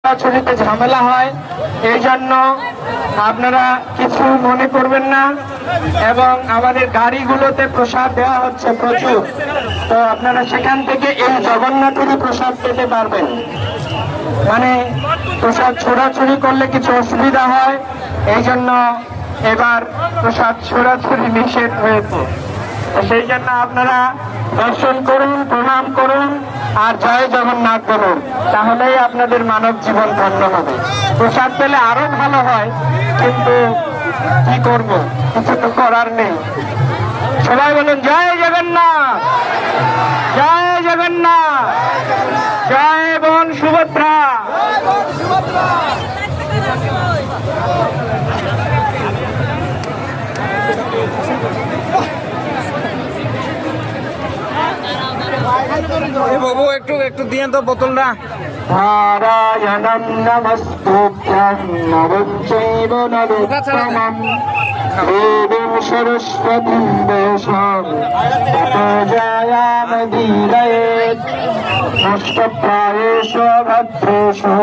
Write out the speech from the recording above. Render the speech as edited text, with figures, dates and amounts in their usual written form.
ছড়াছড়িতে ঝামেলা হয়, এই জন্য আপনারা কিছু মনে করবেন না। এবং আমাদের গাড়িগুলোতে প্রসাদ দেওয়া হচ্ছে প্রচুর, তো আপনারা সেখান থেকে এই জগন্নাথেরই প্রসাদ পেতে পারবেন। মানে প্রসাদ ছোড়াছড়ি করলে কিছু অসুবিধা হয়, এই জন্য এবার প্রসাদ ছোড়াছড়ি নিষেধ হয়েছে। সেই জন্য আপনারা দর্শন করুন, প্রণাম করুন আর জয় জগন্নাথ বলুন, তাহলেই আপনাদের মানব জীবন ধন্য হবে। প্রসাদ পেলে আরো ভালো হয়, কিন্তু কি করব, কিছু তো করার নেই। সবাই বলুন জয় জগন্নাথ, জয় জগন্নাথ, জয় বোন সুভদ্রা। বাবু একটু একটু দিয়ে তো বোতলটা। নারায়ণং নমস্তুভ্যং নমঃ চৈব নরোত্তমং দেবীং সরস্বতীং দেশাং ততো জয়ামদীরয়েৎ নষ্টপ্রায়েষু ভদ্রেষু